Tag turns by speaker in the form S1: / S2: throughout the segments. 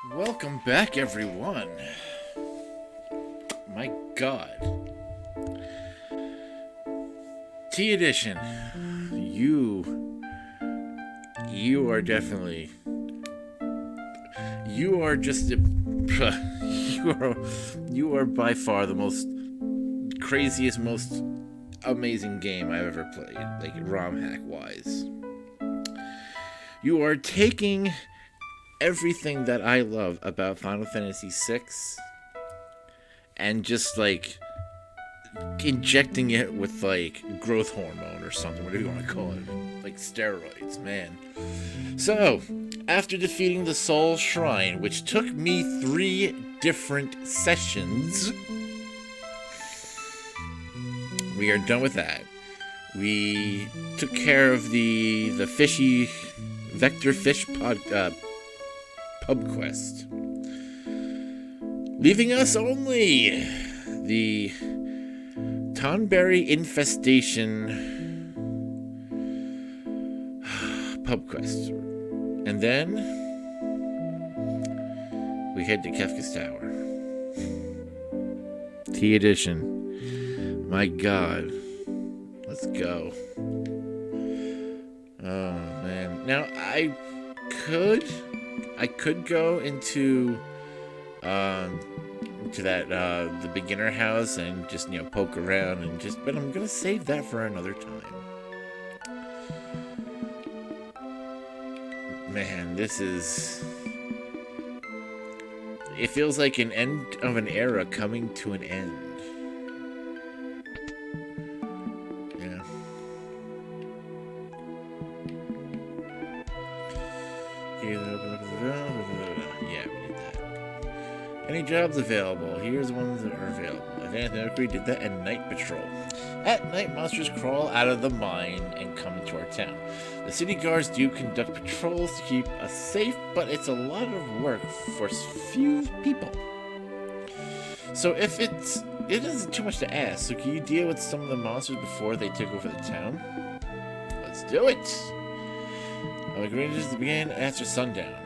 S1: Welcome back, everyone. My God. T Edition. You are definitely. You are just. You are by far the most craziest, most amazing game I've ever played. Like, ROM hack wise. You are taking everything that I love about Final Fantasy VI and just like injecting it with like growth hormone or something, whatever you want to call it, like steroids, man. So, after defeating the Soul Shrine, which took me 3 different sessions, we are done with that. We took care of the fishy vector fish pub quest, leaving us only the Tonberry Infestation pub quest, and then we head to Kefka's Tower. T Edition. My God, let's go. Oh man. Now I could go into that the beginner house and just poke around and but I'm gonna save that for another time. Man, it feels like an end of an era coming to an end. Yeah. Yeah, we did that. Any jobs available? Here's the ones that are available. Advanced Inquiry did that, and Night Patrol. At night, monsters crawl out of the mine and come into our town. The city guards do conduct patrols to keep us safe, but it's a lot of work for few people. So if it isn't too much to ask, so can you deal with some of the monsters before they take over the town? Let's do it! I'll agree to begin after sundown.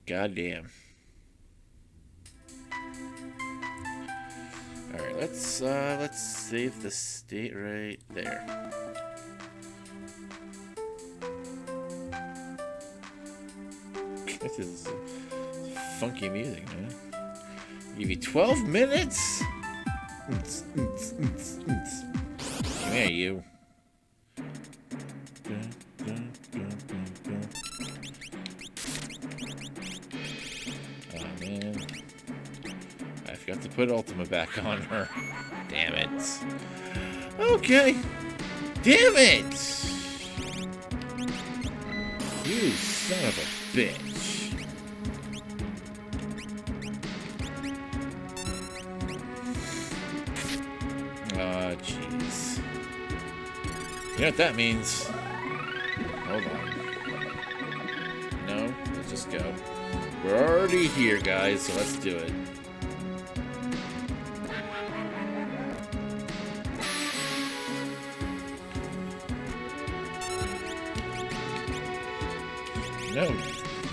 S1: Goddamn. Alright, let's save the state right there. This is funky music, man. Give you 12 minutes? Come here, you. Oh, man. I forgot to put Ultima back on her. Damn it. Okay. Damn it! You son of a bitch. Oh, jeez. You know what that means? Hold on. No, let's just go. We're already here, guys, so let's do it. No,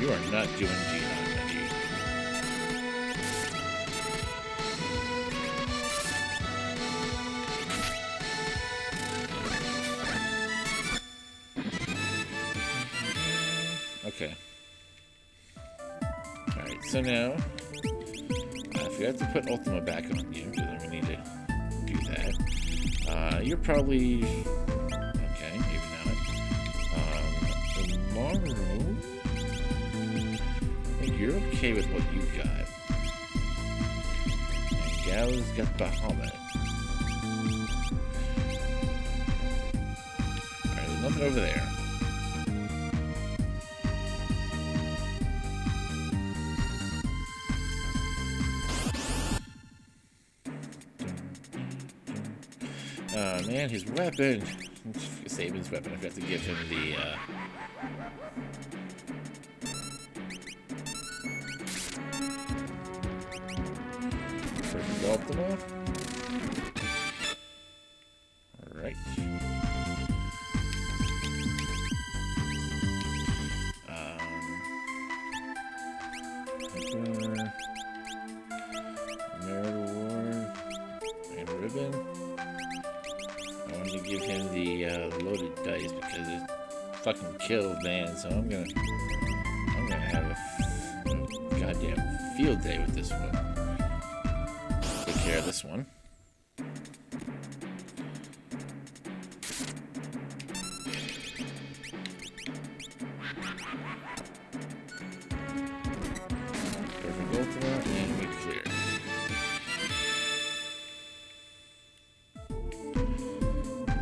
S1: you are not doing jihad, my dude. Okay. Alright, so now, I forgot to put Ultima back on you, because then we need to do that. You're probably... okay, maybe not. Tomorrow... you're okay with what you got. And Gal's got Bahamut. Alright, there's nothing over there. Oh man, his weapon. Save his weapon. I forgot to give him the Ultima. Alright. Merit Award. And ribbon. I wanted to give him the loaded dice because it fucking killed, man. So I'm gonna have a goddamn field day with this one. Take care of this one. Perfect ultima, and we clear.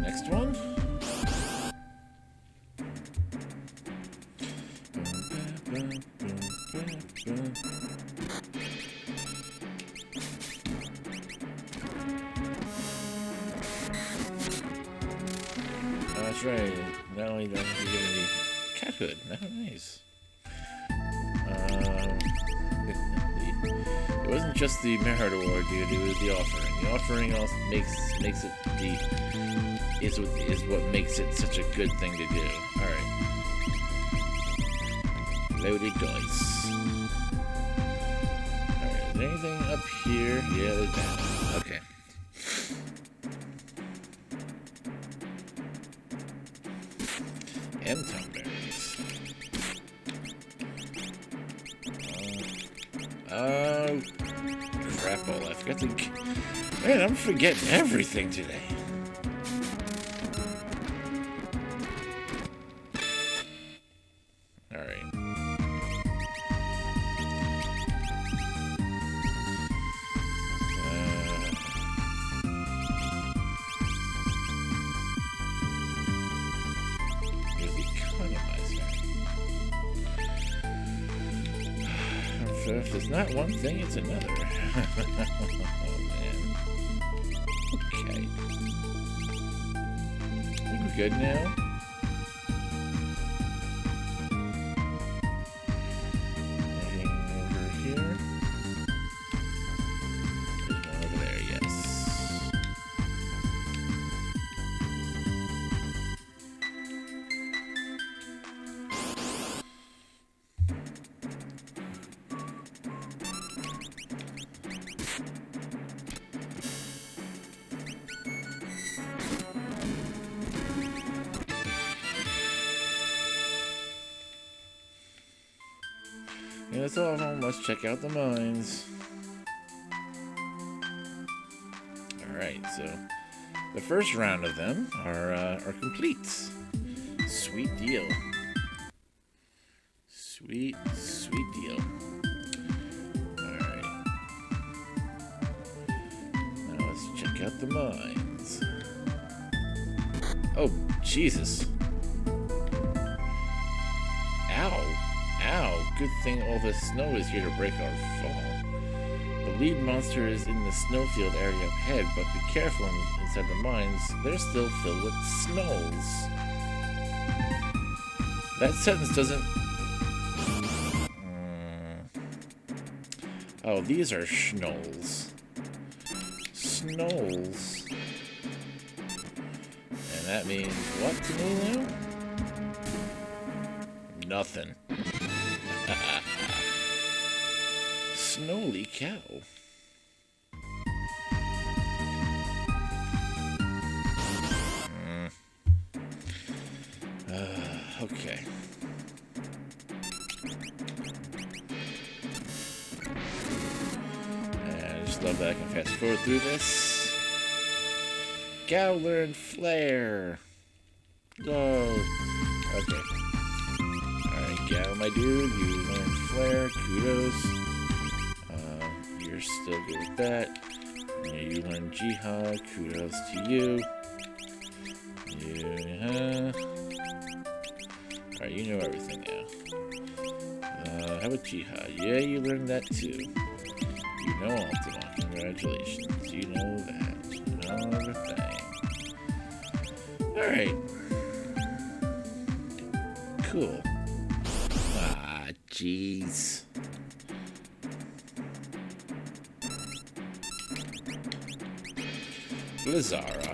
S1: Next one. That's right. Not only that, you're giving me cat hood. Nice. It wasn't just the merit award, dude. It was the offering. The offering also makes it is what makes it such a good thing to do. All right. Loaded dice. All right. Is there anything up here? Yeah, there's that. Okay. And Tonberries. Crap all. I forgot to... Man, I'm forgetting everything today. Alright. If there's not one thing, it's another. Oh, man. Okay. I think we're good now. Anything over here? There's one over there, yes. Yeah, that's all of them. Let's check out the mines. Alright, so the first round of them are complete. Sweet deal. Sweet deal. Alright. Now let's check out the mines. Oh, Jesus. Ow, good thing all the snow is here to break our fall. The lead monster is in the snowfield area up ahead, but be careful inside the mines. They're still filled with snowls. That sentence doesn't... Oh, these are schnolls. Snolls. And that means what to me now? Nothing. Snowy cow. Okay. I just love that I can fast forward through this. Gowler and Flare. Go. Okay. Alright, Gow, my dude, you learned Flare. Kudos. You're still good with that. Yeah, you learned Jihad. Kudos to you. Alright, you know everything now. How about Jihad? Yeah, you learned that too. You know Ultima. Congratulations. You know that. You know everything. Alright. Cool. Ah, jeez. Blizzara.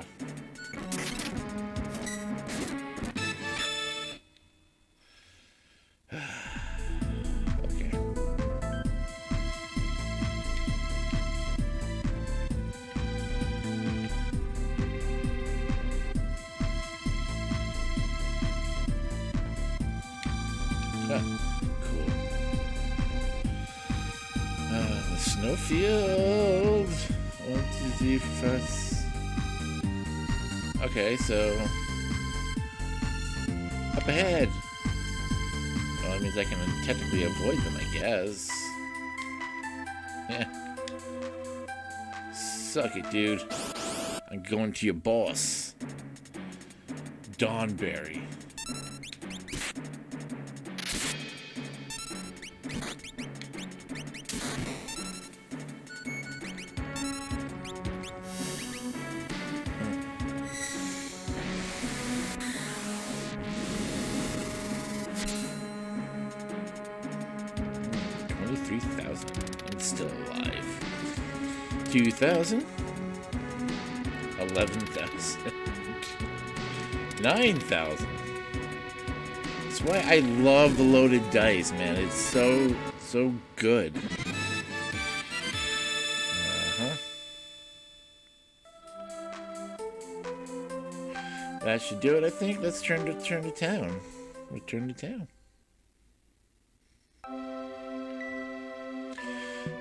S1: Okay. Snowfield. 1, 2, 3, 4, 5. Okay, so up ahead. Well, that means I can technically avoid them, I guess. Yeah. Suck it, dude. I'm going to your boss. Tonberry. It's still alive. 2,000. 11,000. 9,000. That's why I love the loaded dice, man. It's so good. That should do it, I think. Let's return to town. Return to town.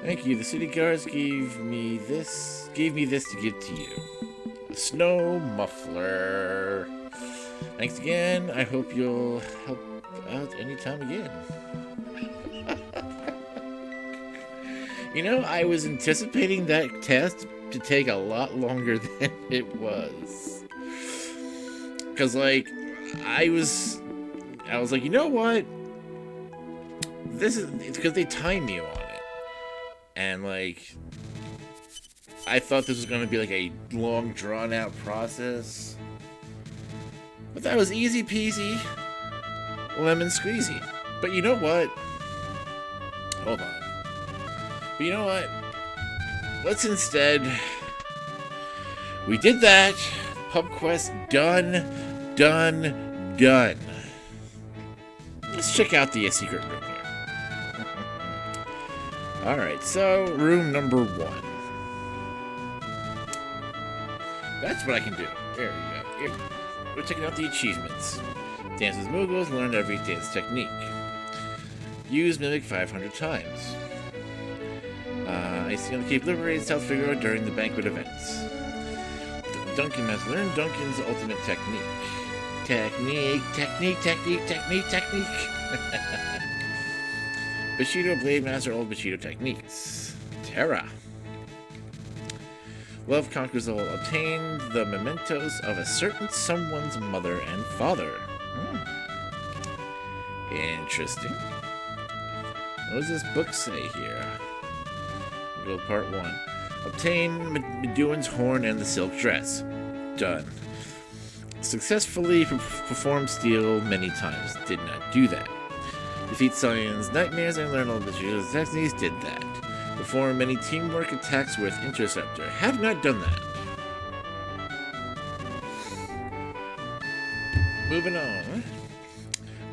S1: Thank you. The city guards gave me this to give to you. A snow muffler. Thanks again. I hope you'll help out anytime again. You know, I was anticipating that test to take a lot longer than it was. Cause like I was like, you know what? It's because they time you on it. And, like, I thought this was going to be, like, a long, drawn-out process. But that was easy peasy, lemon squeezy. But you know what? Hold on. But you know what? Let's instead... We did that. Pub quest done. Let's check out the secret room here. Alright, so room number 1. That's what I can do. There we go. Here. We're checking out the achievements. Dance with Moogles, learn every dance technique. Use Mimic 500 times. I see on the Cape liberated South Figaro during the banquet events. Duncan has learned Duncan's ultimate technique. Technique. Bushido Blade Master Old Bushido Techniques. Terra. Love conquers all. Obtain the mementos of a certain someone's mother and father. Interesting. What does this book say here? We'll go part 1. Obtain Meduan's horn and the silk dress. Done. Successfully perform steal many times. Did not do that. Defeat Cyan's nightmares and learn all the Bushido's techniques. Did that. Perform many teamwork attacks with Interceptor. Have not done that. Moving on.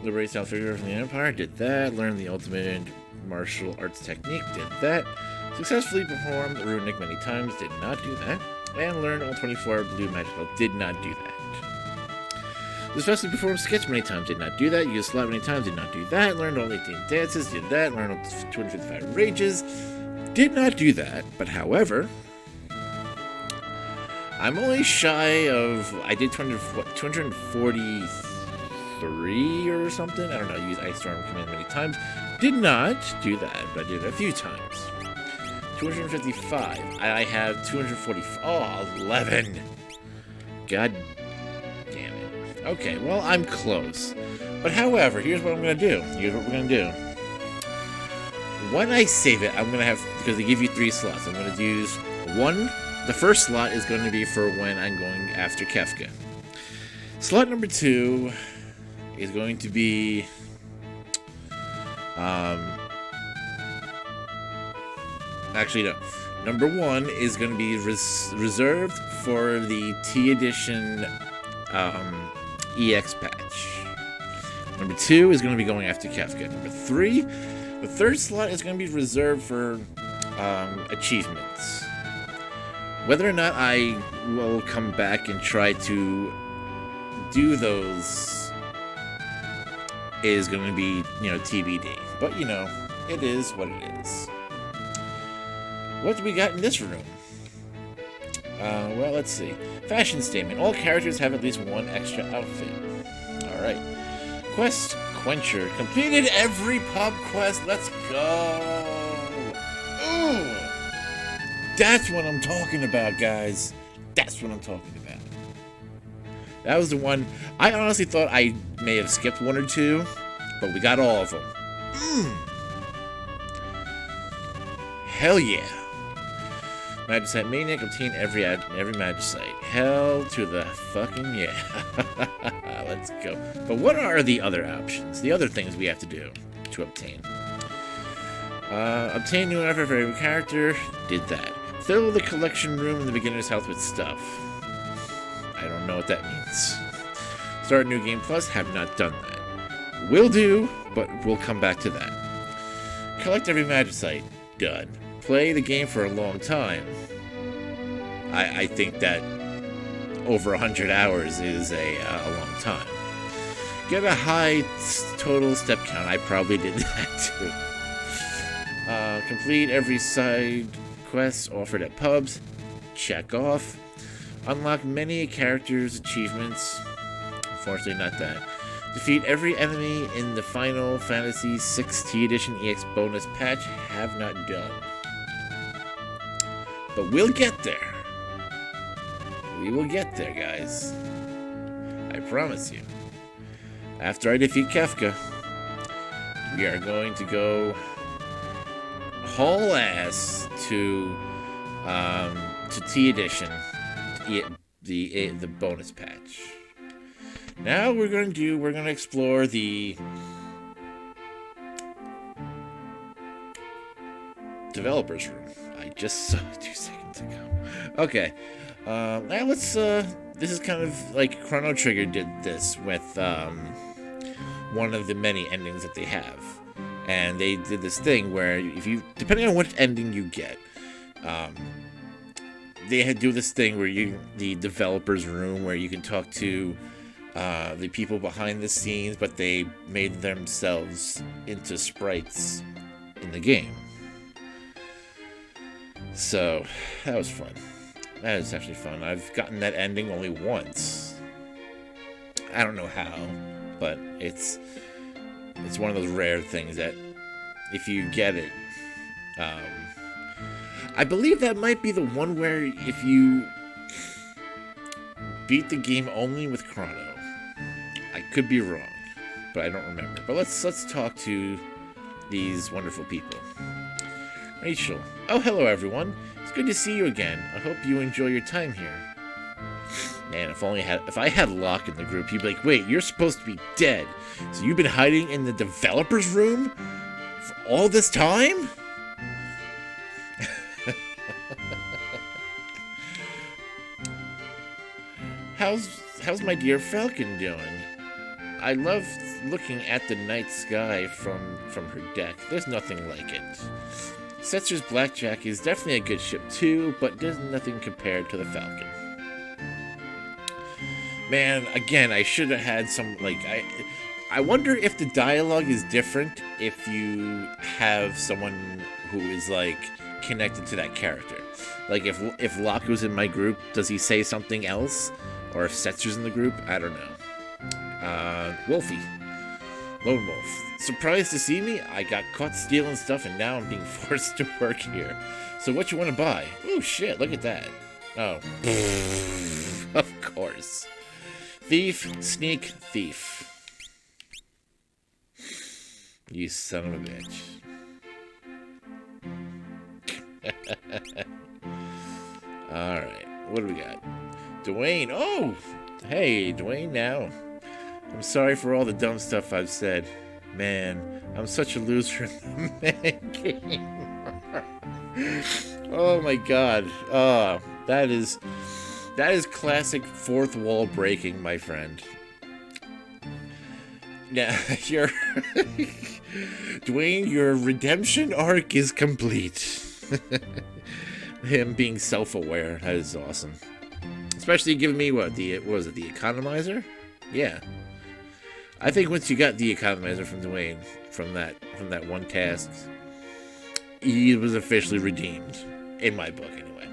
S1: Liberate South Figaro from the Empire. Did that. Learn the ultimate martial arts technique. Did that. Successfully performed Runic many times. Did not do that. And learn all 24 blue magic spells. Did not do that. Successfully performed Sketch many times. Did not do that. Used Slot many times. Did not do that. Learned all 18 dances. Did that. Learned all 255 rages. Did not do that. But however, I'm only shy of... I did 243 or something? I don't know. Use Ice Storm command many times. Did not do that, but I did it a few times. 255. I have 245. Oh, 11. God damn it. Okay, well, I'm close. But however, here's what I'm going to do. Here's what we're going to do. When I save it, I'm going to have... Because they give you 3 slots. I'm going to use 1... The first slot is going to be for when I'm going after Kefka. Slot number 2 is going to be... Actually, no. Number 1 is going to be reserved for the T Edition EX patch. Number 2 is going to be going after Kefka. Number 3, the third slot is going to be reserved for achievements. Whether or not I will come back and try to do those is going to be, TBD. But, it is what it is. What do we got in this room? Well, let's see. Fashion statement. All characters have at least one extra outfit. Alright. Quest Quencher. Completed every pub quest. Let's go. Ooh. That's what I'm talking about, guys. That's what I'm talking about. That was the one. I honestly thought I may have skipped one or two, but we got all of them. Hell yeah. Magicite Maniac, obtain every Magicite. Hell to the fucking yeah. Let's go. But what are the other options? The other things we have to do to obtain. Obtain new outfit for every character. Did that. Fill the collection room in the beginner's health with stuff. I don't know what that means. Start New Game Plus. Have not done that. Will do, but we'll come back to that. Collect every Magicite. Done. Play the game for a long time. I think that over 100 hours is a long time. Get a high total step count. I probably did that too. Complete every side quest offered at pubs. Check off. Unlock many characters' achievements. Unfortunately, not that. Defeat every enemy in the Final Fantasy VI T Edition EX bonus patch. Have not done. But we'll get there. We will get there, guys. I promise you. After I defeat Kefka, we are going to go haul ass to T Edition, the bonus patch. Now we're gonna explore the developers room. I just saw it 2 seconds ago. Okay, now let's. This is kind of like Chrono Trigger did this with one of the many endings that they have, and they did this thing where if you, depending on which ending you get, they do this thing where the developers room where you can talk to the people behind the scenes, but they made themselves into sprites in the game. So that was fun. That is actually fun. I've gotten that ending only once. I don't know how, but it's one of those rare things that if you get it, I believe that might be the one where if you beat the game only with Chrono. I could be wrong, but I don't remember. But let's talk to these wonderful people. Rachel. Oh, hello everyone. It's good to see you again. I hope you enjoy your time here. Man, if I had Locke in the group, he'd be like, wait, you're supposed to be dead. So you've been hiding in the developer's room for all this time? How's my dear Falcon doing? I love looking at the night sky from her deck. There's nothing like it. Setzer's Blackjack is definitely a good ship too, but there's nothing compared to the Falcon. Man, again, I should have had some, like, I wonder if the dialogue is different if you have someone who is, like, connected to that character. Like, if Locke was in my group, does he say something else? Or if Setzer's in the group? I don't know. Wolfie. Lone Wolf. Surprised to see me? I got caught stealing stuff and now I'm being forced to work here. So what you want to buy? Oh shit, look at that. Oh. Of course. Thief, sneak, thief. You son of a bitch. Alright, what do we got? Dwayne, oh! Hey, Dwayne now. I'm sorry for all the dumb stuff I've said. Man, I'm such a loser in the man game. Oh my god. That is classic fourth wall breaking, my friend. Now, Dwayne, your redemption arc is complete. Him being self-aware, that is awesome. Especially giving me what was it, the economizer? Yeah. I think once you got the economizer from Dwayne, from that one task, he was officially redeemed. In my book, anyway.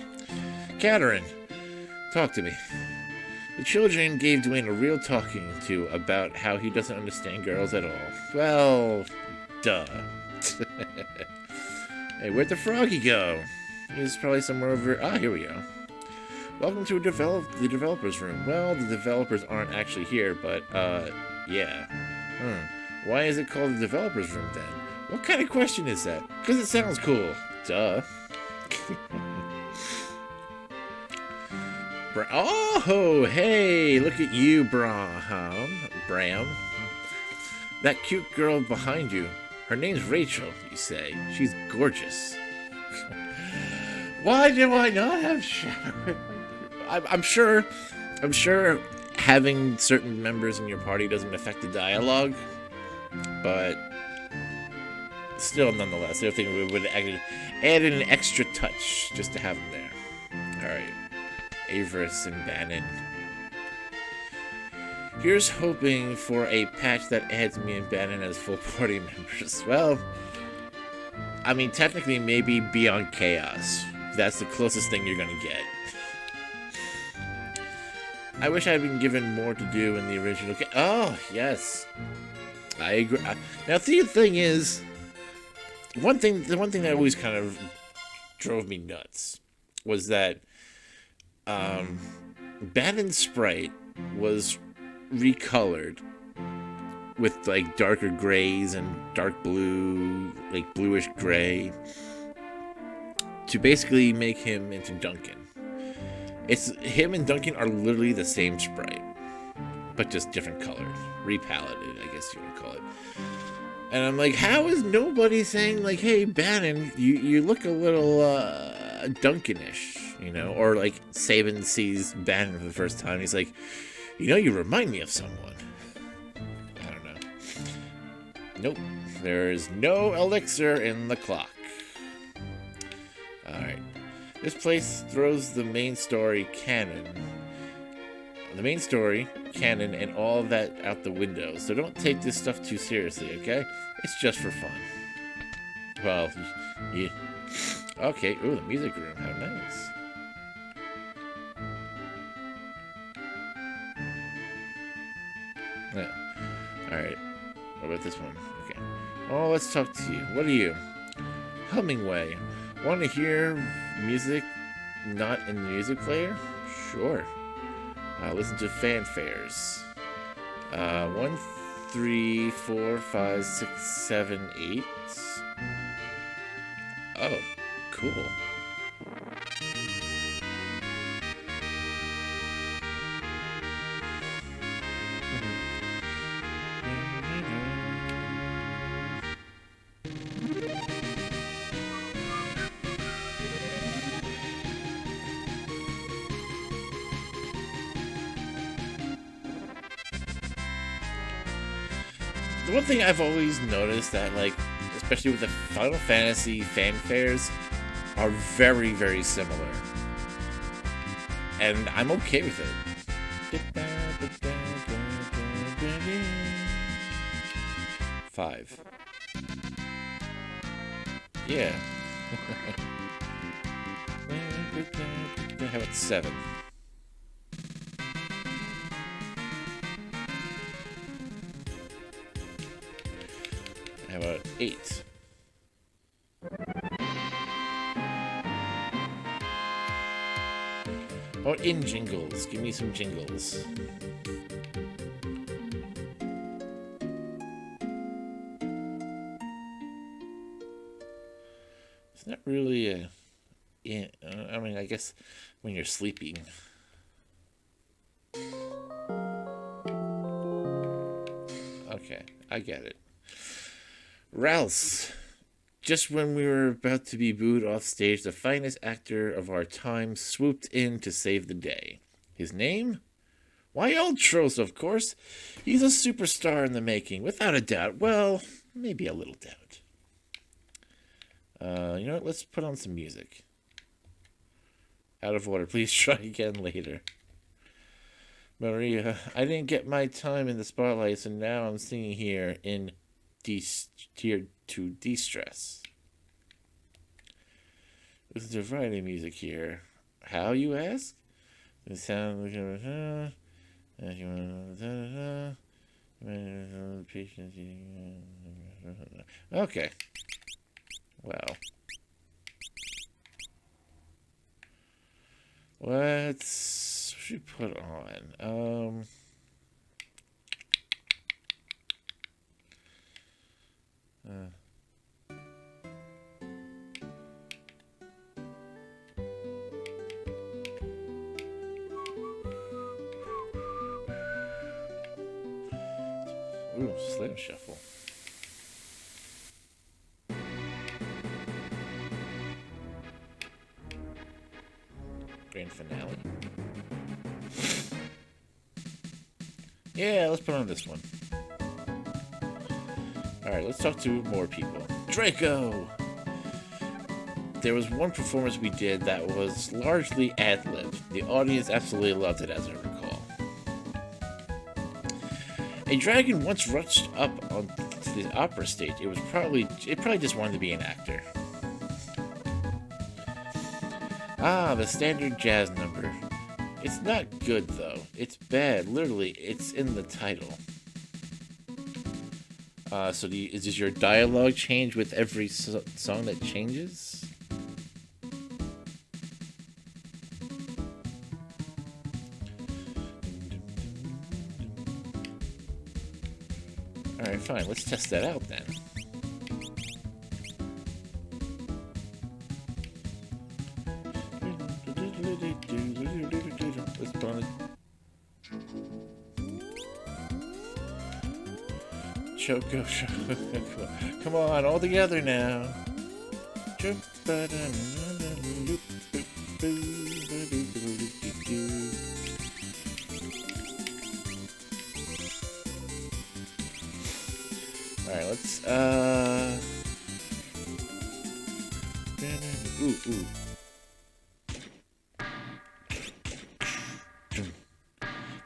S1: Catherine, talk to me. The children gave Dwayne a real talking to about how he doesn't understand girls at all. Well, duh. Hey, where'd the froggy go? He's probably somewhere over... Ah, here we go. Welcome to the developer's room. Well, the developers aren't actually here, but, yeah. Why is it called the developer's room, then? What kind of question is that? Because it sounds cool. Duh. Oh, hey, look at you, Bram. That cute girl behind you. Her name's Rachel, you say. She's gorgeous. Why do I not have shadow? I'm sure having certain members in your party doesn't affect the dialogue, but still, nonetheless, I think we would add in an extra touch just to have them there. All right. Avarice and Bannon. Here's hoping for a patch that adds me and Bannon as full party members. Well, I mean, technically, maybe Beyond Chaos. That's the closest thing you're gonna get. I wish I had been given more to do in the original game. Oh, yes. I agree. Now, the thing is, the one thing that always kind of drove me nuts was that Bannon's sprite was recolored with like darker grays and dark blue, like bluish gray, to basically make him into Duncan. Him and Duncan are literally the same sprite, but just different colors, repaleted, I guess you would call it. And I'm like, how is nobody saying like, hey, Bannon, you look a little Duncanish, you know? Or like Sabin sees Bannon for the first time, he's like, you know, you remind me of someone. I don't know. Nope, there's no elixir in the clock. All right, this place throws the main story canon and all of that out the window, so don't take this stuff too seriously, okay? It's just for fun. Well, yeah. Okay, ooh, the music room, how nice. Yeah. Alright, what about this one? Okay. Oh, let's talk to you. What are you? Hummingway. Want to hear music not in the music player? Sure. Listen to fanfares. 1, 3, 4, 5, 6, 7, 8. Oh, cool. The one thing I've always noticed that, like, especially with the Final Fantasy fanfares, are very, very similar. And I'm okay with it. 5. Yeah. How about 7? How about 8? How about in jingles? Give me some jingles. It's not really a... Yeah, I mean, I guess when you're sleeping. Okay, I get it. Rouse. Just when we were about to be booed off stage, the finest actor of our time swooped in to save the day. His name? Why, Ultros, of course. He's a superstar in the making, without a doubt. Well, maybe a little doubt. You know what? Let's put on some music. Out of order. Please try again later. Maria, I didn't get my time in the spotlight, so now I'm singing here in to de-stress. Listen to a variety of music here. How, you ask? The sound of okay. Well. What should we put on? Ooh, Slam Shuffle. Grand finale. Yeah, let's put on this one. Alright, let's talk to more people. Draco! There was one performance we did that was largely ad-lib. The audience absolutely loved it, as I recall. A dragon once rushed up onto the opera stage. It probably just wanted to be an actor. Ah, the standard jazz number. It's not good, though. It's bad. Literally, it's in the title. Does your dialogue change with every song that changes? Alright, fine. Let's test that out, then. Let's put on it. Choco. Come on, all together now. Alright, let's ooh.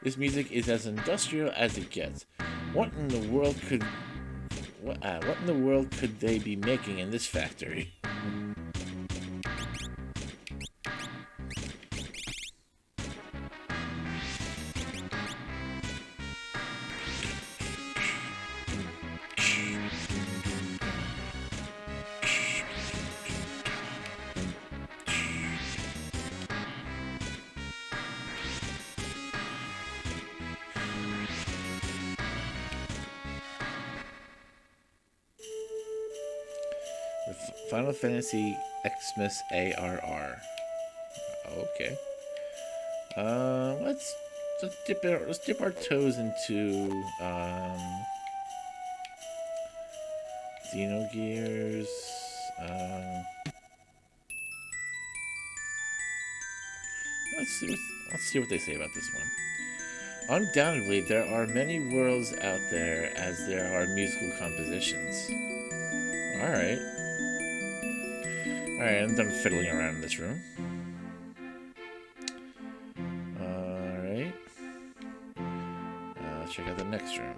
S1: This music is as industrial as it gets. What in the world could they be making in this factory? Final Fantasy Xmas ARR. Okay. Let's dip our toes into Xenogears. Let's see what they say about this one. Undoubtedly, there are many worlds out there as there are musical compositions. Alright, I'm done fiddling around in this room. Alright. Let's check out the next room.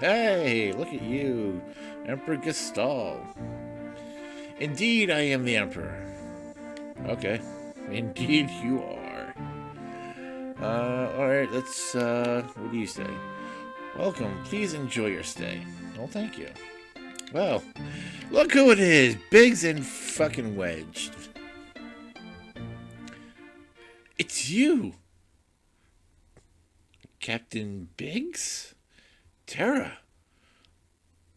S1: Hey, look at you, Emperor Gestal. Indeed, I am the Emperor. Okay, indeed you are. Alright, let's, what do you say? Welcome, please enjoy your stay. Well, thank you. Well, look who it is, Biggs and fucking Wedged. It's you, Captain Biggs? Terra.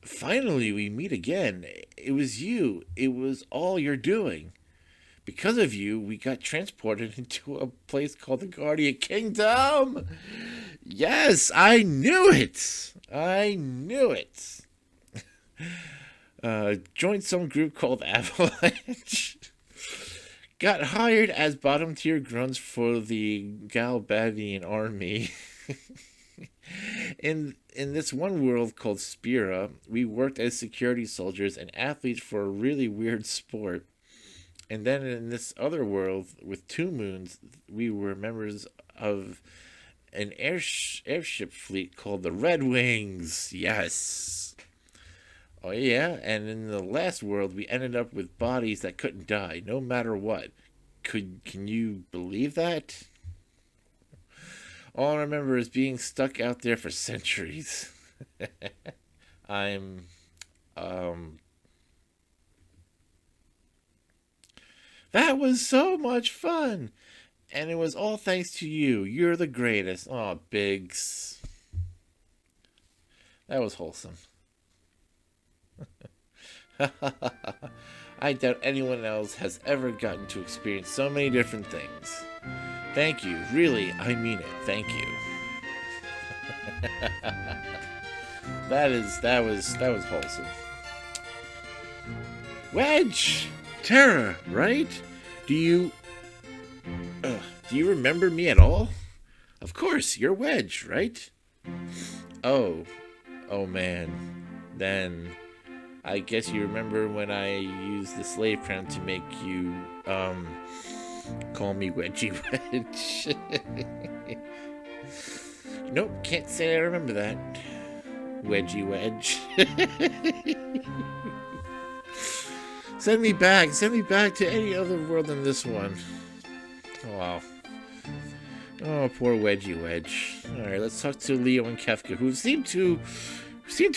S1: Finally, we meet again. It was you. It was all your doing. Because of you, we got transported into a place called the Guardian Kingdom. Yes, I knew it. Joined some group called Avalanche. Got hired as bottom tier grunts for the Galbadian army. In this one world called Spira, we worked as security soldiers and athletes for a really weird sport. And then in this other world with 2 moons, we were members of an airship fleet called the Red Wings. Yes. Oh yeah, and in the last world we ended up with bodies that couldn't die, no matter what. Can you believe that? All I remember is being stuck out there for centuries. I'm um That was so much fun. And it was all thanks to you. You're the greatest. Oh, Biggs. That was wholesome. I doubt anyone else has ever gotten to experience so many different things. Thank you. Really, I mean it. Thank you. that was wholesome. Wedge! Tara, right? Do you do you remember me at all? Of course, you're Wedge, right? Oh. Oh man. Then I guess you remember when I used the slave crown to make you call me Wedgie Wedge. Nope, can't say I remember that. Wedgie Wedge. Send me back to any other world than this one. Oh, wow. Oh, poor Wedgie Wedge. Alright, let's talk to Leo and Kefka, who seem to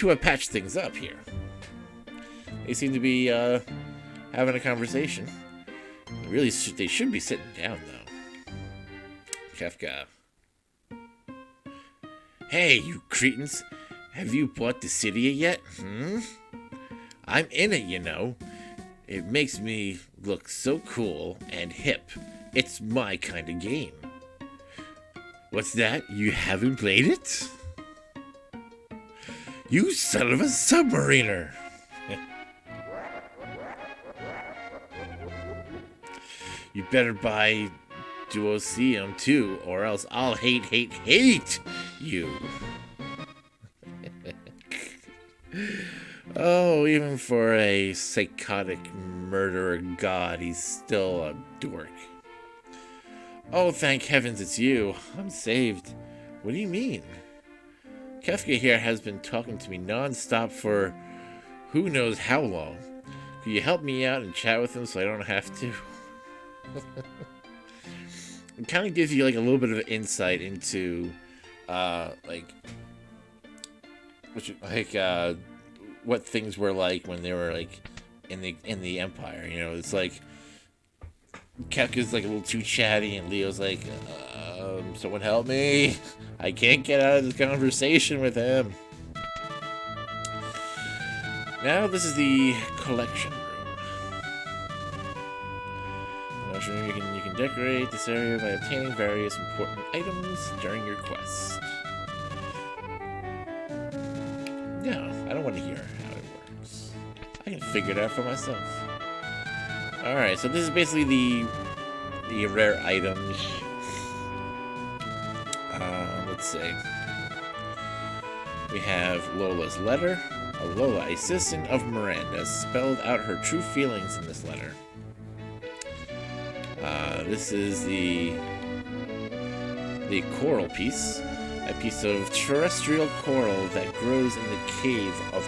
S1: have patched things up here. They seem to be having a conversation. Really, they should be sitting down, though. Kefka. Hey, you cretins. Have you bought the city yet? I'm in it, you know. It makes me look so cool and hip. It's my kind of game. What's that? You haven't played it? You son of a submariner! You better buy Duoseum too, or else I'll hate you. Oh, even for a psychotic murderer god, he's still a dork. Oh, thank heavens it's you. I'm saved. What do you mean? Kefka here has been talking to me non-stop for who knows how long. Could you help me out and chat with him so I don't have to? It kind of gives you like a little bit of insight into what things were like when they were like in the Empire. You know, it's like Kefka's like a little too chatty, and Leo's like, someone help me. I can't get out of this conversation with him. Now this is the collection room. You can decorate this area by obtaining various important items during your quest. No, I don't want to hear how it works. I can figure it out for myself. Alright, so this is basically the rare items. Let's see. We have Lola's letter. Lola, assistant of Miranda, spelled out her true feelings in this letter. This is the coral piece. A piece of terrestrial coral that grows in the cave of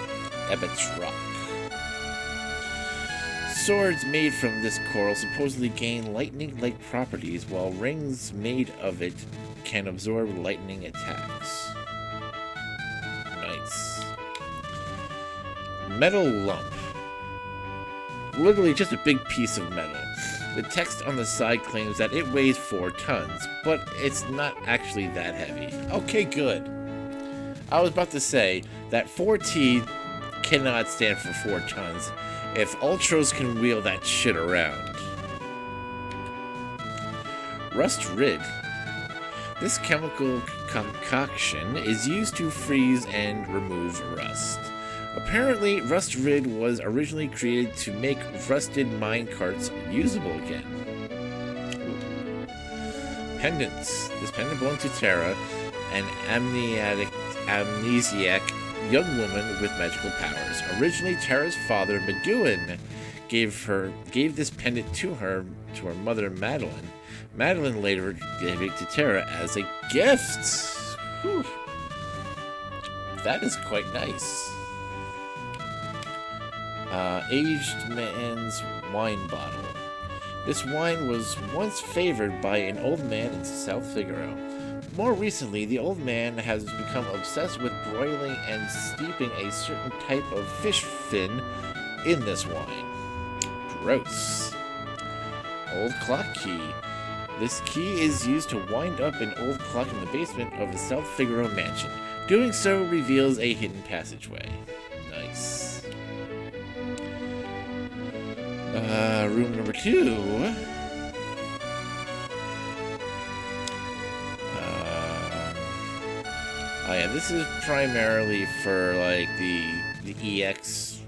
S1: Ebbett's Rock. Swords made from this coral supposedly gain lightning-like properties, while rings made of it can absorb lightning attacks. Nice. Metal lump. Literally just a big piece of metal. The text on the side claims that it weighs 4 tons, but it's not actually that heavy. Okay, good. I was about to say that 4T cannot stand for 4 tons if Ultros can wheel that shit around. Rust Rid. This chemical concoction is used to freeze and remove rust. Apparently, Rust Rid was originally created to make rusted minecarts usable again. Ooh. Pendants. This pendant belonged to Tara, an amnesiac young woman with magical powers. Originally, Tara's father, Meduin, gave this pendant to her mother, Madeline. Madeline later gave it to Tara as a gift. Whew. That is quite nice. Aged man's wine bottle. This wine was once favored by an old man in South Figaro. More recently, the old man has become obsessed with broiling and steeping a certain type of fish fin in this wine. Gross. Old clock key. This key is used to wind up an old clock in the basement of the South Figaro mansion. Doing so reveals a hidden passageway. Nice. Room number 2. Oh yeah, this is primarily for like the EX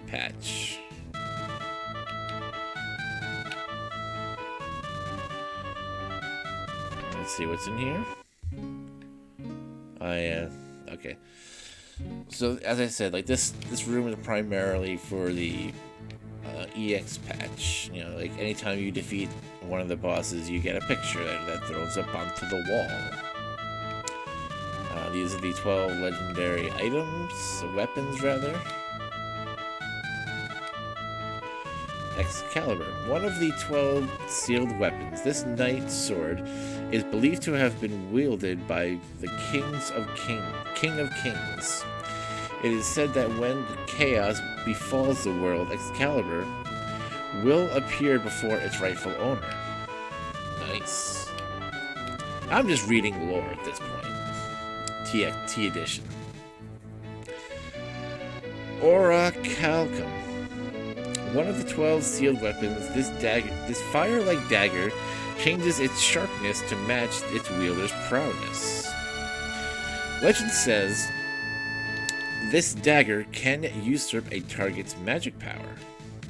S1: patch. Let's see what's in here. Oh yeah, okay. So as I said, like this room is primarily for the EX patch. You know, like anytime you defeat one of the bosses, you get a picture that throws up onto the wall. These are the 12 legendary items, weapons rather. Excalibur, one of the 12 sealed weapons. This knight's sword is believed to have been wielded by the King of Kings. It is said that when chaos befalls the world, Excalibur will appear before its rightful owner. Nice. I'm just reading lore at this point. T edition. Orichalcum. One of the 12 sealed weapons, this fire-like dagger changes its sharpness to match its wielder's prowess. Legend says this dagger can usurp a target's magic power.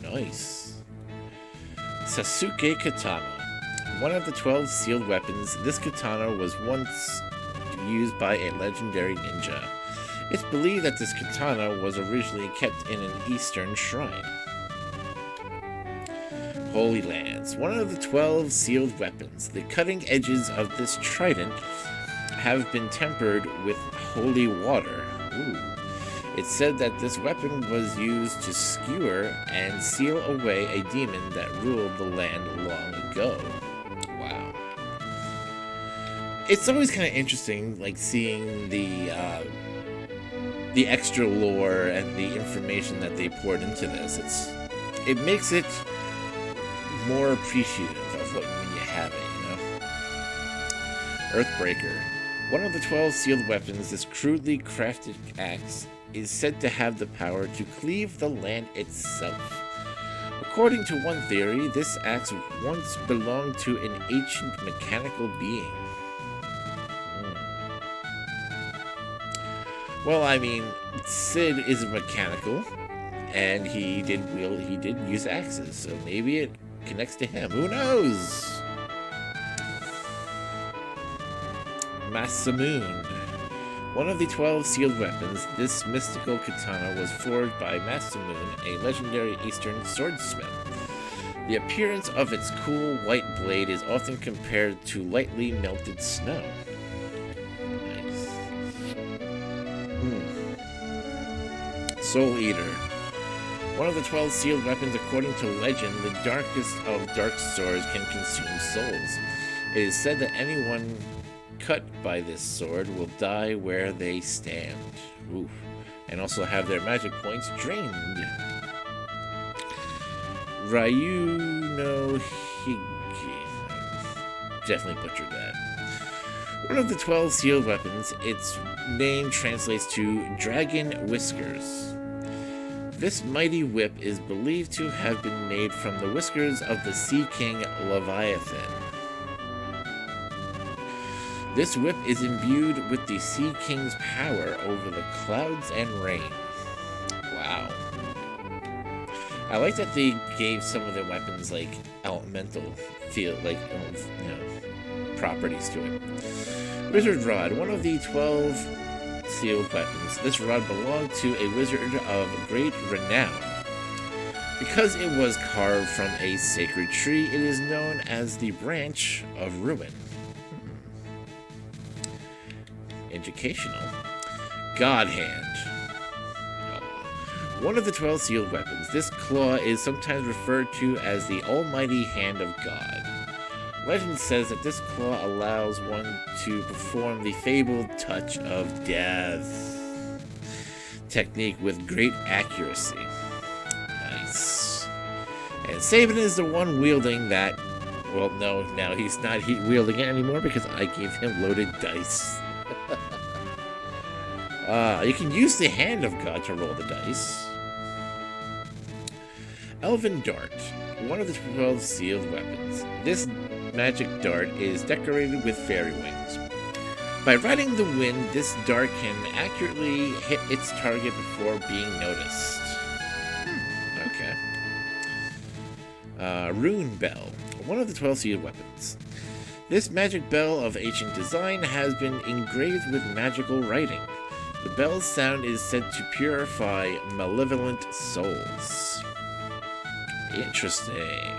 S1: Nice. Sasuke Katana. One of the 12 sealed weapons, this katana was once used by a legendary ninja. It's believed that this katana was originally kept in an eastern shrine. Holy Lance. One of the 12 sealed weapons. The cutting edges of this trident have been tempered with holy water. Ooh. It's said that this weapon was used to skewer and seal away a demon that ruled the land long ago. Wow. It's always kind of interesting, like, seeing the extra lore and the information that they poured into this. It makes it more appreciative of when you have it, you know? Earthbreaker. One of the 12 sealed weapons, this crudely crafted axe is said to have the power to cleave the land itself. According to one theory, this axe once belonged to an ancient mechanical being. Well, I mean, Sid is mechanical, and he did use axes, so maybe it connects to him. Who knows? Masamune. One of the 12 sealed weapons, this mystical katana was forged by Masamune, a legendary Eastern swordsmith. The appearance of its cool white blade is often compared to lightly melted snow. Nice. Soul Eater. One of the 12 sealed weapons, according to legend, the darkest of dark swords can consume souls. It is said that anyone cut by this sword will die where they stand. Oof. And also have their magic points drained. Ryu no Higi. Definitely butchered that. One of the 12 sealed weapons, its name translates to Dragon Whiskers. This mighty whip is believed to have been made from the whiskers of the Sea King Leviathan. This whip is imbued with the Sea King's power over the clouds and rain. Wow. I like that they gave some of their weapons like elemental feel, like, you know, properties to it. Wizard Rod, one of the 12 sealed weapons. This rod belonged to a wizard of great renown. Because it was carved from a sacred tree, it is known as the Branch of Ruin. Educational. God Hand. One of the 12 sealed weapons, this claw is sometimes referred to as the Almighty Hand of God. Legend says that this claw allows one to perform the fabled touch of death technique with great accuracy. Nice. And Sabin is the one wielding that. Well, no, now he's not wielding it anymore because I gave him loaded dice. You can use the Hand of God to roll the dice. Elven Dart, one of the 12 sealed weapons. This magic dart is decorated with fairy wings. By riding the wind, this dart can accurately hit its target before being noticed. Okay. Rune Bell, one of the 12 sealed weapons. This magic bell of ancient design has been engraved with magical writing. The bell's sound is said to purify malevolent souls. Interesting.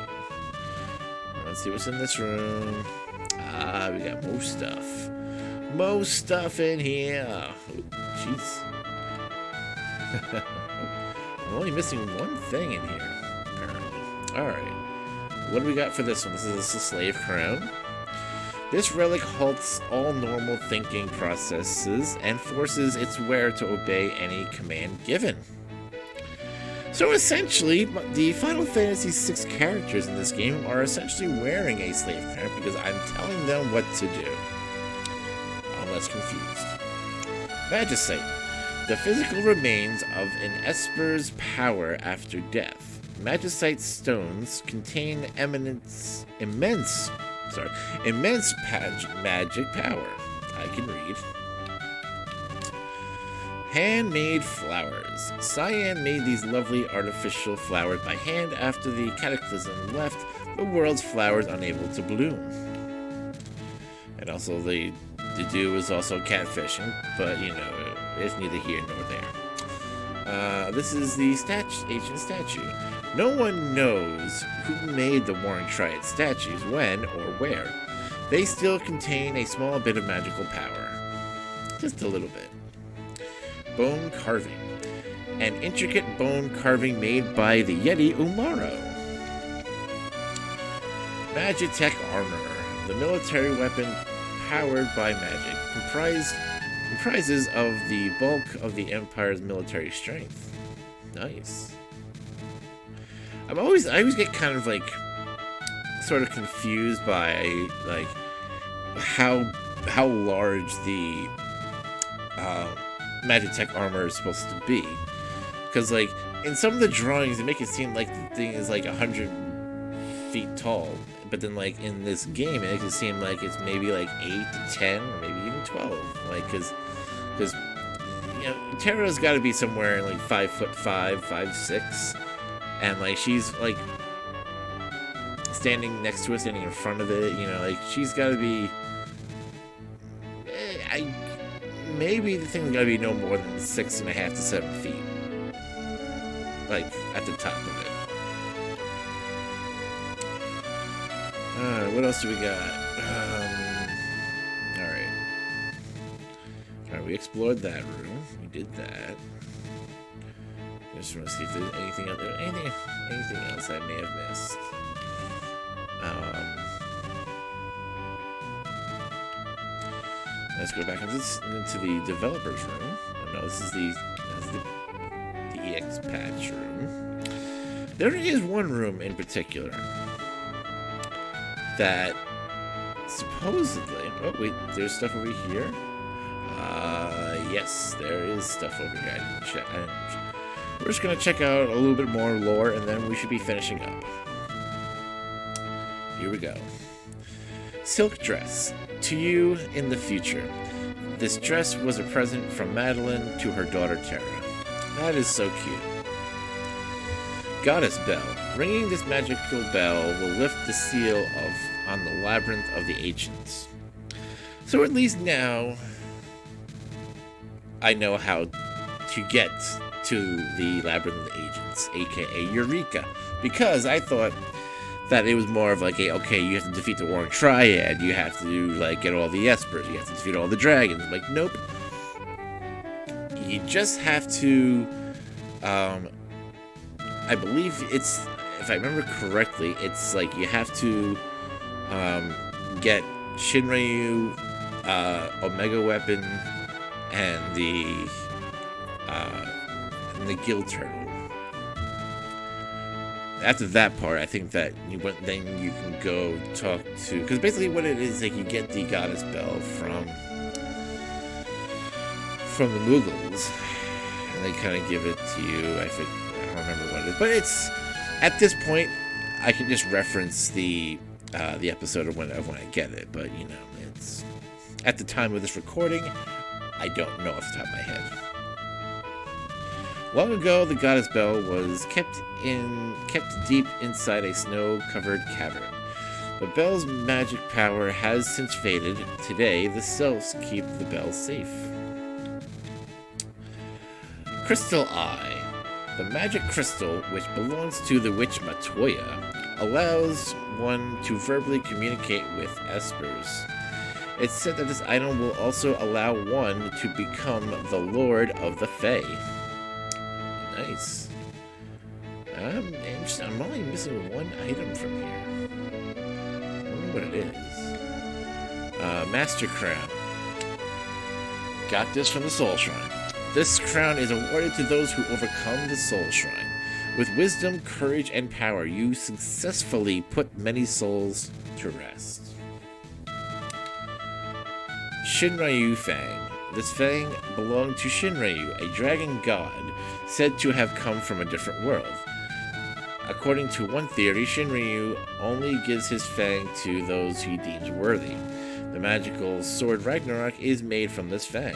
S1: Let's see what's in this room. We got more stuff. More stuff in here. Jeez. I'm only missing one thing in here, apparently. Alright. What do we got for this one? This is a slave crown. This relic halts all normal thinking processes and forces its wearer to obey any command given. So essentially, the Final Fantasy VI characters in this game are essentially wearing a slave crown because I'm telling them what to do. I'm less confused. Magicite. The physical remains of an Esper's power after death. Magicite stones contain immense magic power. I can read. Handmade flowers. Cyan made these lovely artificial flowers by hand after the cataclysm left the world's flowers unable to bloom. And also the dew is also catfishing, but you know, it's neither here nor there. This is the ancient statue. No one knows who made the Warring Triad statues, when, or where. They still contain a small bit of magical power. Just a little bit. Bone carving. An intricate bone carving made by the Yeti Umaro. Magitech armor. The military weapon powered by magic. Comprises of the bulk of the Empire's military strength. Nice. I always get kind of like sort of confused by like how large the Magitech armor is supposed to be, because like in some of the drawings they make it seem like the thing is like 100 feet tall, but then like in this game it makes it seem like it's maybe like 8 to 10 or maybe even 12, like because you know Terra's got to be somewhere like 5'5", 5'6", and like she's like standing next to it, standing in front of it, you know, like she's got to be maybe the thing's got to be no more than 6.5 to 7 feet, like at the top of it. What else do we got? Alright, we explored that room. We did that. I just want to see if there's anything out there. Anything else I may have missed. Let's go back into the developer's room. Oh, no, this is the EX patch room. There is one room in particular that supposedly... Oh, wait, there's stuff over here? Yes, there is stuff over here. I didn't check. We're just going to check out a little bit more lore, and then we should be finishing up. Here we go. Silk dress. To you in the future. This dress was a present from Madeline to her daughter Terra. That is so cute. Goddess Bell. Ringing this magical bell will lift the seal on the labyrinth of the ancients. So at least now I know how to get to the labyrinth of the ancients, aka Eureka, because I thought that it was more of like okay, you have to defeat the Warring Triad, you have to like get all the Espers, you have to defeat all the dragons. I'm like, nope. You just have to Um, I believe it's, if I remember correctly, it's like you have to get Shinryu, Omega Weapon, and the Guild Turtle. After that part, I think that then you can go talk to, because basically what it is, like you get the Goddess Bell from the Mughals, and they kind of give it to you. I don't remember what it is, but it's at this point I can just reference the episode of when I get it. But it's at the time of this recording, I don't know off the top of my head. Long ago, the Goddess Bell was kept deep inside a snow-covered cavern. The bell's magic power has since faded. Today, the Selves keep the bell safe. Crystal Eye. The magic crystal, which belongs to the witch Matoya, allows one to verbally communicate with espers. It's said that this item will also allow one to become the Lord of the Fae. Nice. I'm interested. I'm only missing one item from here. I wonder what it is. Master Crown. Got this from the Soul Shrine. This crown is awarded to those who overcome the Soul Shrine. With wisdom, courage, and power, you successfully put many souls to rest. Shinryu Fang. This fang belonged to Shinryu, a dragon god, said to have come from a different world. According to one theory, Shinryu only gives his fang to those he deems worthy. The magical sword Ragnarok is made from this fang.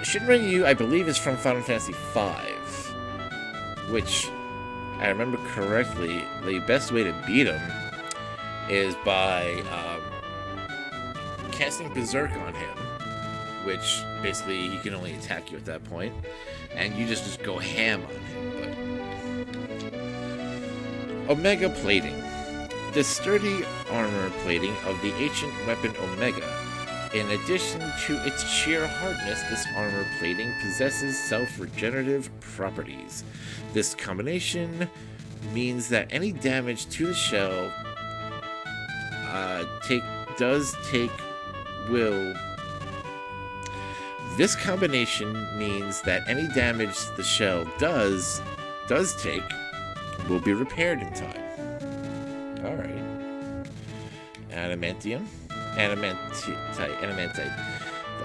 S1: Shinryu, I believe, is from Final Fantasy V, which, I remember correctly, the best way to beat him is by casting Berserk on him, which basically he can only attack you at that point, and you just go ham on him. But Omega Plating. The sturdy armor plating of the ancient weapon Omega. In addition to its sheer hardness, this armor plating possesses self-regenerative properties. This combination means that any damage to the shell This combination means that any damage the shell does take will be repaired in time. Alright. Adamantite.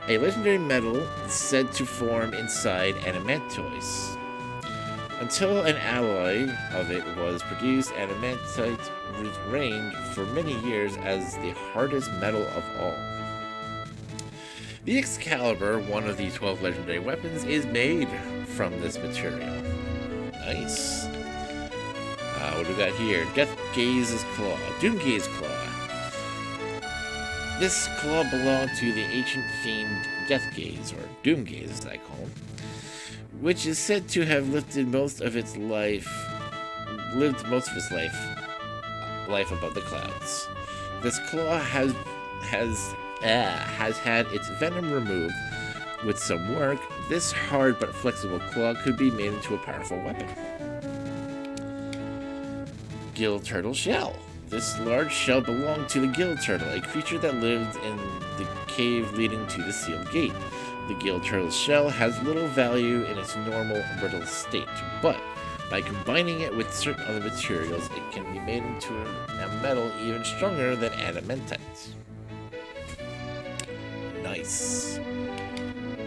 S1: A legendary metal said to form inside adamantoise. Until an alloy of it was produced, adamantite reigned for many years as the hardest metal of all. The Excalibur, one of the 12 legendary weapons, is made from this material. Nice. What do we got here? Deathgaze's Claw. Doomgaze's Claw. This claw belonged to the ancient fiend Deathgaze, or Doomgaze as I call him, which is said to have lived most of its life above the clouds. This claw has had its venom removed. With some work, this hard but flexible claw could be made into a powerful weapon. Gill Turtle Shell. This large shell belonged to the Gill Turtle, a creature that lived in the cave leading to the sealed gate. The Gill Turtle's shell has little value in its normal brittle state, but by combining it with certain other materials, it can be made into a metal even stronger than adamantite. Nice.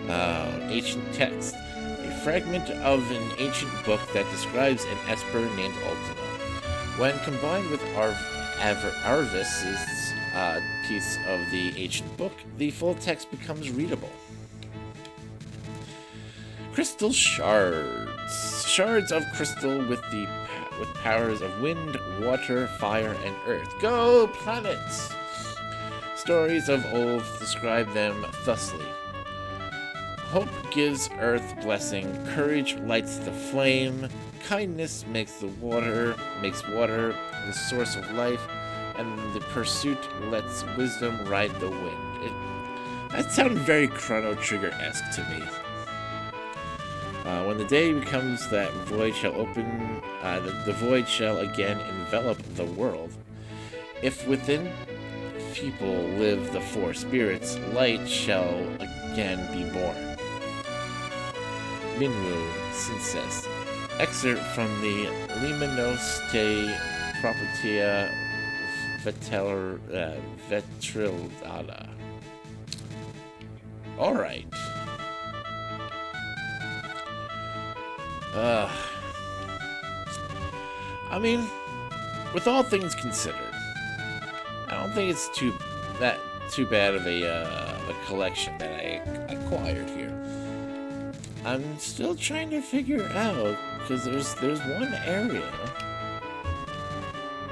S1: Ancient text. A fragment of an ancient book that describes an Esper named Ultima. When combined with Arvis's piece of the ancient book, the full text becomes readable. Crystal shards. Shards of crystal with powers of wind, water, fire, and earth. Go, planets! Stories of old describe them thusly. Hope gives earth blessing, courage lights the flame, kindness makes water the source of life, and the pursuit lets wisdom ride the wind. That sounded very Chrono Trigger-esque to me. When the day becomes that void shall open, the void shall again envelop the world. If within people live the four spirits, light shall again be born. Minwu Sinces. Excerpt from the Limanos de Propertia Vetrildata. Alright. I mean, with all things considered, I don't think it's too bad of a collection that I acquired here. I'm still trying to figure out because there's one area.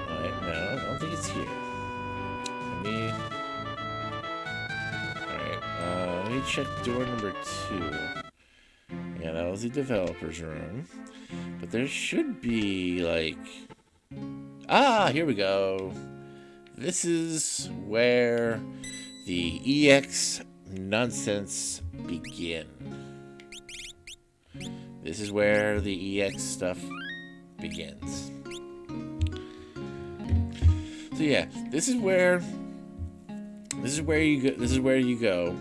S1: Alright, no, I don't think it's here. Let me check door number 2. Yeah, that was the developer's room. But there should be, like... Ah, here we go. This is where the EX nonsense begin. This is where the EX stuff begins. So yeah, this is where you go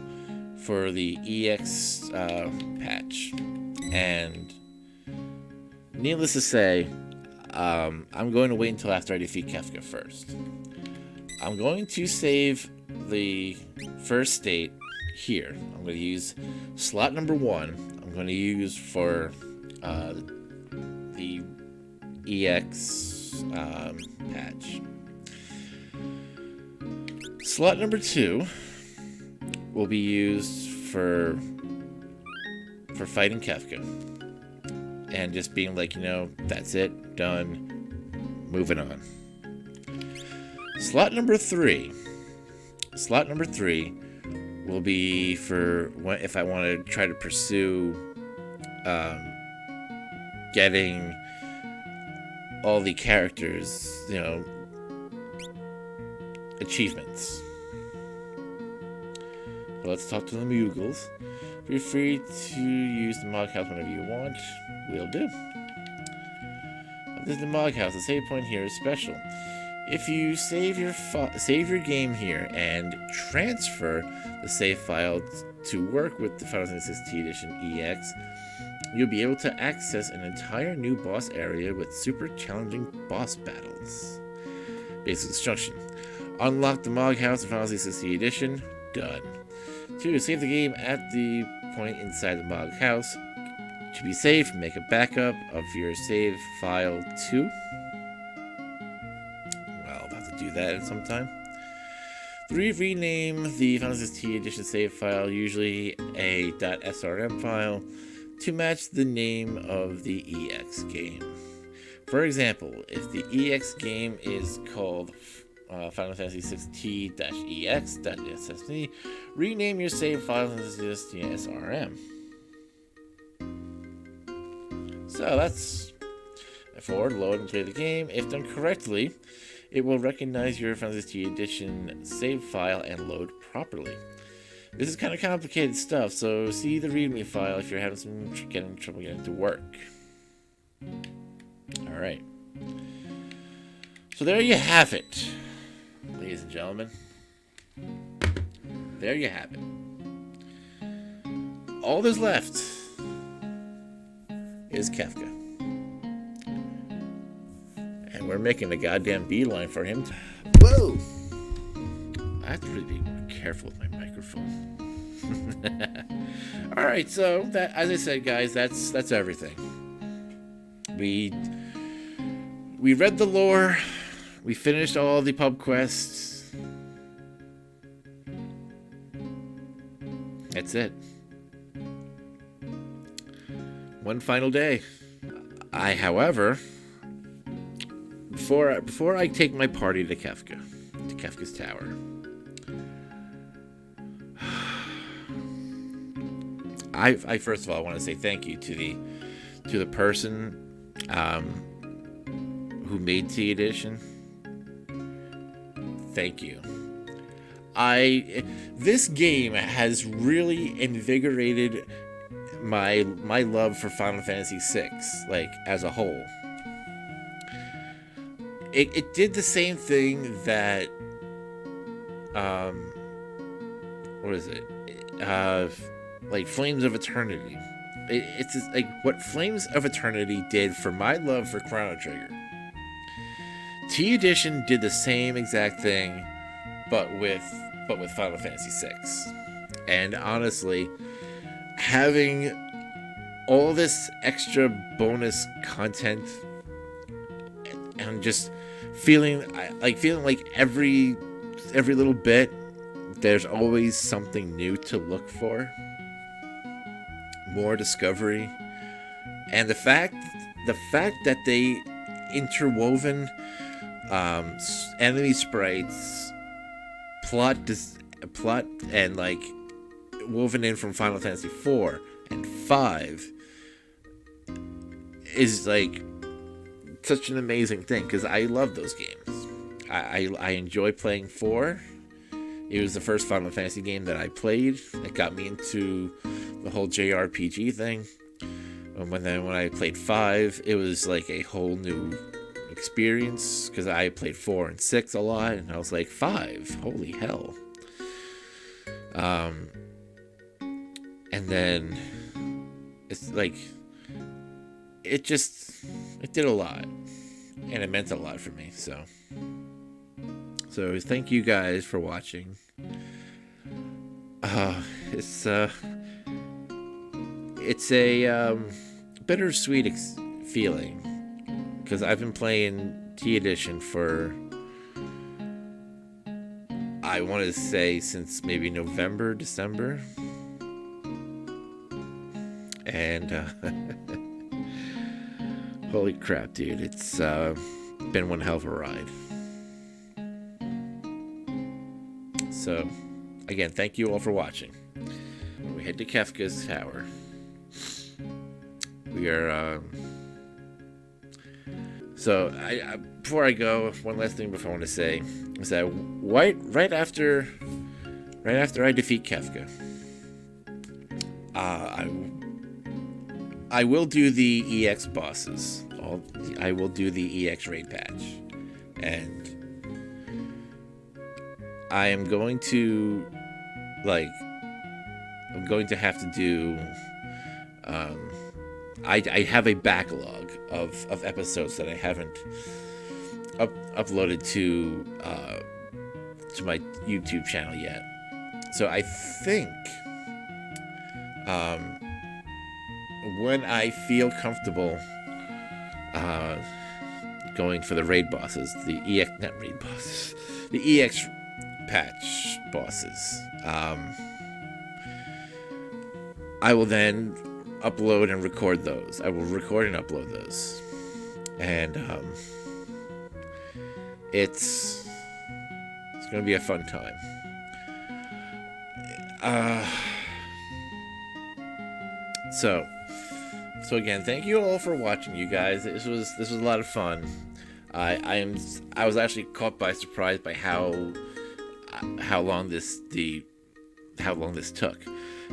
S1: for the EX patch. And needless to say, I'm going to wait until after I defeat Kefka first. I'm going to save the first state here. I'm going to use slot number 1. I'm going to use for the EX patch. Slot number 2 will be used for fighting Kefka. And just being like, that's it, done, moving on. Slot number 3 will be for if I want to try to pursue getting all the characters, achievements. So let's talk to the Mugles. Feel free to use the Mog House whenever you want. Will do. This is the Mog House. The save point here is special. If you save your game here and transfer the save file to work with the Final Fantasy XVI Edition EX, you'll be able to access an entire new boss area with super challenging boss battles. Basic instruction. Unlock the Mog House in Final Fantasy XVI Edition. Done. 2. Save the game at the point inside the Mog House. To be safe, make a backup of your save file too. Well, I'll have to do that at some time. 3. Rename the Final Fantasy Edition save file, usually a .srm file, to match the name of the EX game. For example, if the EX game is called Final Fantasy XVI-EX.SSD, rename your save file as .srm. So that's forward, load, and play the game. If done correctly, it will recognize your Final Fantasy Edition save file and load properly. This is kind of complicated stuff, so see the README file if you're having getting trouble getting it to work. Alright. So there you have it, ladies and gentlemen. There you have it. All there's left is Kefka. And we're making a goddamn beeline for him. Whoa! I have to really be more careful with my microphone. Alright, so that, as I said, guys, that's everything. We read the lore. We finished all the pub quests. That's it. One final day. However, before I take my party to Kefka's tower, I first of all want to say thank you to the person who made T Edition. Thank you. This game has really invigorated my love for Final Fantasy VI, like as a whole. It did the same thing that what is it? Like Flames of Eternity. It's just like what Flames of Eternity did for my love for Chrono Trigger. T Edition did the same exact thing, but with Final Fantasy VI. And honestly, having all this extra bonus content and just feeling like every little bit there's always something new to look for, more discovery, and the fact that they interwoven enemy sprites, plot and like woven in from Final Fantasy 4 and 5 is like such an amazing thing, because I love those games. I enjoy playing 4. It was the first Final Fantasy game that I played. It got me into the whole JRPG thing. And when I played 5, it was like a whole new experience, because I played 4 and 6 a lot, and I was like, 5, holy hell. And then it's like it did a lot, and it meant a lot for me. So thank you guys for watching. It's a bittersweet feeling, because I've been playing T Edition for, I want to say, since maybe November, December. And holy crap, dude, it's been one hell of a ride. So again, thank you all for watching. We head to Kefka's tower. We are so I before I go, one last thing before I want to say is that right after I defeat Kefka, I will do the EX bosses. I will do the EX raid patch, and I am going to have to do. I have a backlog of episodes that I haven't uploaded to my YouTube channel yet. So I think when I feel comfortable going for the raid bosses, the EX patch bosses, I will then upload and record those. I will record and upload those, and it's gonna be a fun time. So again, thank you all for watching, you guys. This was a lot of fun. I was actually caught by surprise by how long this took.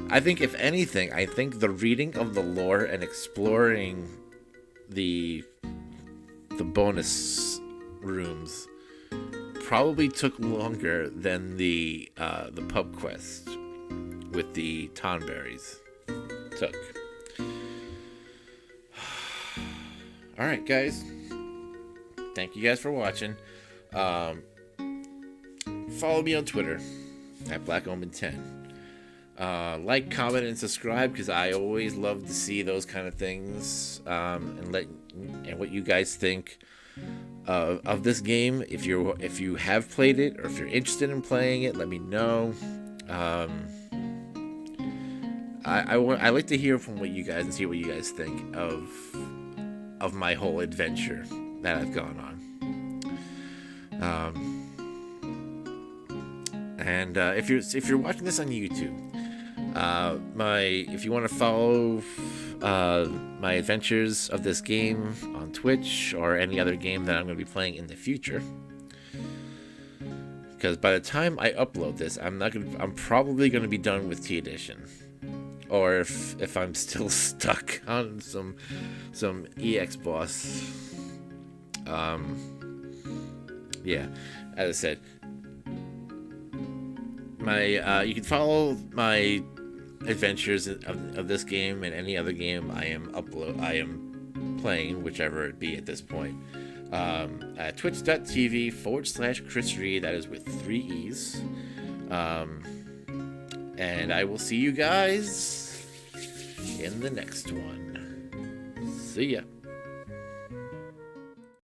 S1: I think, if anything, the reading of the lore and exploring the bonus rooms probably took longer than the pub quest with the Tonberries took. All right, guys. Thank you guys for watching. Follow me on Twitter at BlackOmen10. Like, comment, and subscribe, because I always love to see those kind of things, and what you guys think of this game. If you have played it, or if you're interested in playing it, let me know. I like to hear from what you guys, and see what you guys think of my whole adventure that I've gone on. And if you're watching this on YouTube, if you want to follow my adventures of this game on Twitch, or any other game that I'm going to be playing in the future, because by the time I upload this, I'm probably going to be done with T Edition. or if I'm still stuck on some EX boss. Yeah, as I said, my you can follow my adventures of this game and any other game I am playing, whichever it be at this point, at twitch.tv/Chris Reed. That is with 3 E's. And I will see you guys in the next one. See ya.